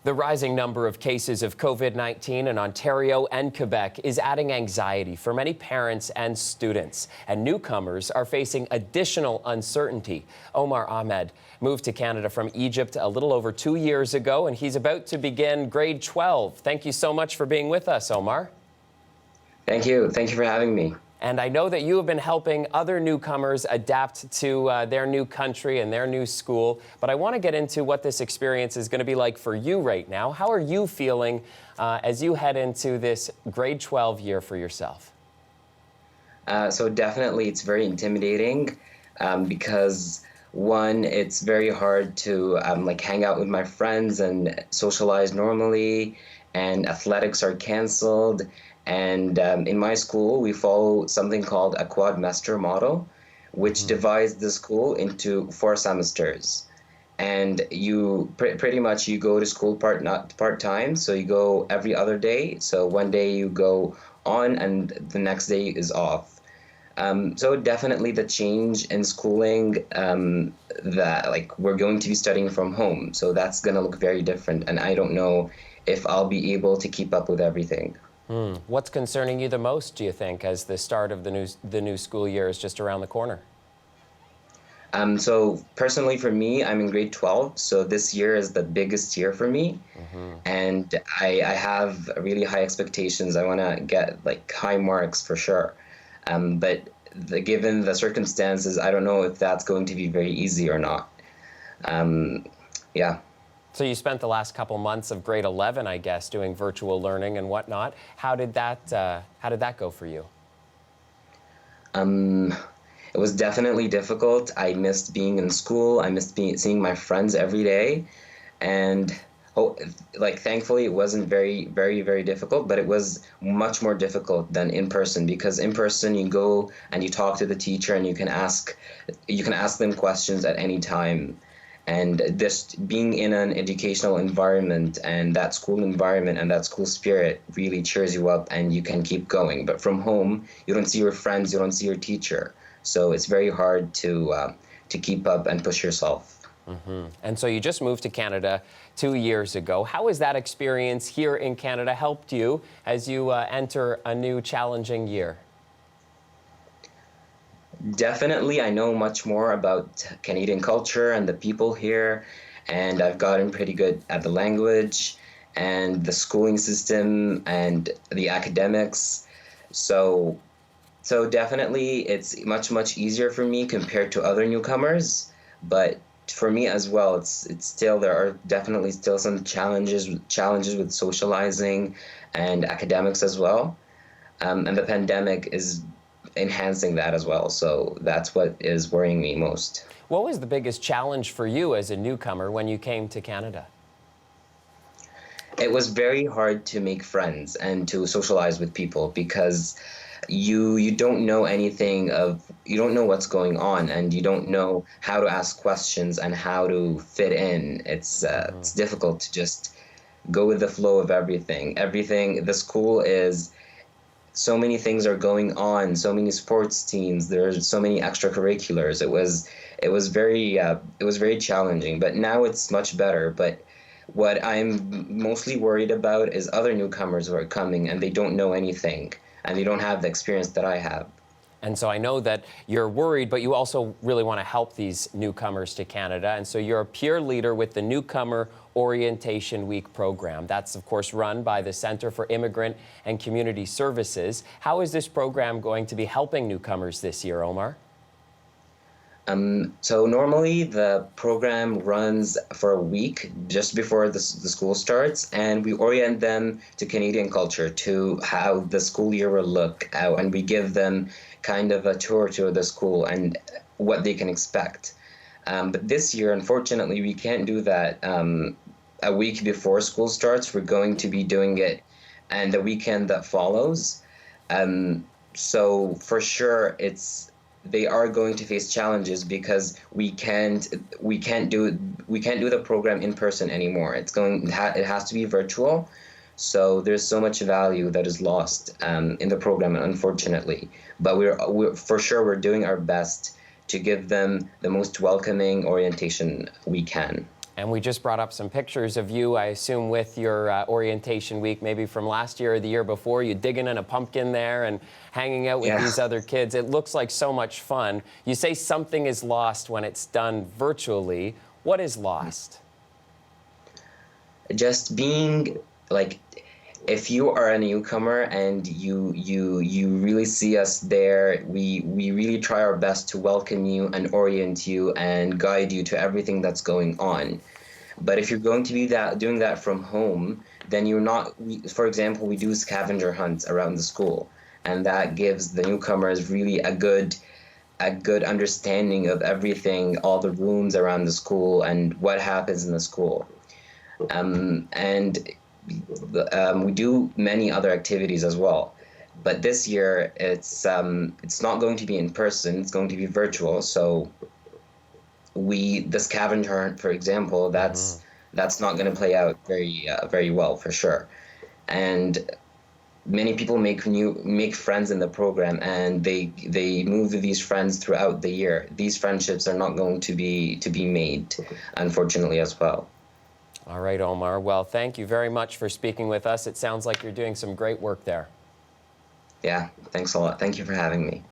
The rising number of cases of COVID-19 in Ontario and Quebec is adding anxiety for many parents and students, and newcomers are facing additional uncertainty. Omar Ahmed moved to Canada from Egypt a little over 2 years ago, and he's about to begin grade 12. Thank you so much for being with us, Omar. Thank you. Thank you for having me. And I know that you have been helping other newcomers adapt to their new country and their new school. But I want to get into what this experience is going to be like for you right now. How are you feeling as you head into this grade 12 year for yourself? So definitely it's very intimidating because one, it's very hard to hang out with my friends and socialize normally, and athletics are canceled. And in my school, we follow something called a quadmester model, which divides the school into 4 semesters. And you pretty much you go to school part-time, so you go every other day. So one day you go on and the next day is off. So definitely the change in schooling, that we're going to be studying from home. So that's going to look very different. And I don't know if I'll be able to keep up with everything. What's concerning you the most, do you think, as the start of the new school year is just around the corner? So personally for me, I'm in grade 12, so this year is the biggest year for me. And I have really high expectations. I want to get high marks for sure. But given the circumstances, I don't know if that's going to be very easy or not. Yeah. So you spent the last couple months of grade 11, I guess, doing virtual learning and whatnot. How did that go for you? It was definitely difficult. I missed being in school. I missed seeing my friends every day, and thankfully it wasn't very, very, very difficult. But it was much more difficult than in person, because in person you go and you talk to the teacher and you can ask them questions at any time. And just being in an educational environment and that school environment and that school spirit really cheers you up and you can keep going. But from home, you don't see your friends, you don't see your teacher. So it's very hard to keep up and push yourself. And so you just moved to Canada 2 years ago. How has that experience here in Canada helped you as you enter a new challenging year? Definitely, I know much more about Canadian culture and the people here, and I've gotten pretty good at the language and the schooling system and the academics. So definitely it's much, much easier for me compared to other newcomers. But for me as well, it's still, there are definitely still some challenges with socializing and academics as well. And the pandemic is enhancing that as well. So that's what is worrying me most. What was the biggest challenge for you as a newcomer when you came to Canada? It was very hard to make friends and to socialize with people, because you don't know you don't know what's going on, and you don't know how to ask questions and how to fit in. It's difficult to just go with the flow of everything. The school is, so many things are going on, so many sports teams, there's so many extracurriculars. It was very challenging, but now it's much better. But what I'm mostly worried about is other newcomers who are coming and they don't know anything and they don't have the experience that I have. And so I know that you're worried, but you also really want to help these newcomers to Canada. And so you're a peer leader with the Newcomer Orientation Week program. That's, of course, run by the Centre for Immigrant and Community Services. How is this program going to be helping newcomers this year, Omar? So normally the program runs for a week just before the school starts, and we orient them to Canadian culture, to how the school year will look, and we give them kind of a tour to the school and what they can expect. But this year, unfortunately, we can't do that a week before school starts. We're going to be doing it and the weekend that follows. So for sure, they are going to face challenges, because we can't do the program in person anymore. It has to be virtual. So there's so much value that is lost in the program, unfortunately. But we're for sure, we're doing our best to give them the most welcoming orientation we can. And we just brought up some pictures of you, I assume, with your orientation week, maybe from last year or the year before. You digging in a pumpkin there and hanging out with these other kids. It looks like so much fun. You say something is lost when it's done virtually. What is lost? Just being like, if you are a newcomer and you really see us there, we really try our best to welcome you and orient you and guide you to everything that's going on. But if you're going to be doing that from home, then you're not. For example, we do scavenger hunts around the school, and that gives the newcomers really a good understanding of everything, all the rooms around the school and what happens in the school. We do many other activities as well, but this year it's not going to be in person. It's going to be virtual. So the scavenger hunt, for example, that's not going to play out very well for sure. And many people make friends in the program, and they move with these friends throughout the year. These friendships are not going to be made, unfortunately, as well. All right, Omar. Well, thank you very much for speaking with us. It sounds like you're doing some great work there. Yeah, thanks a lot. Thank you for having me.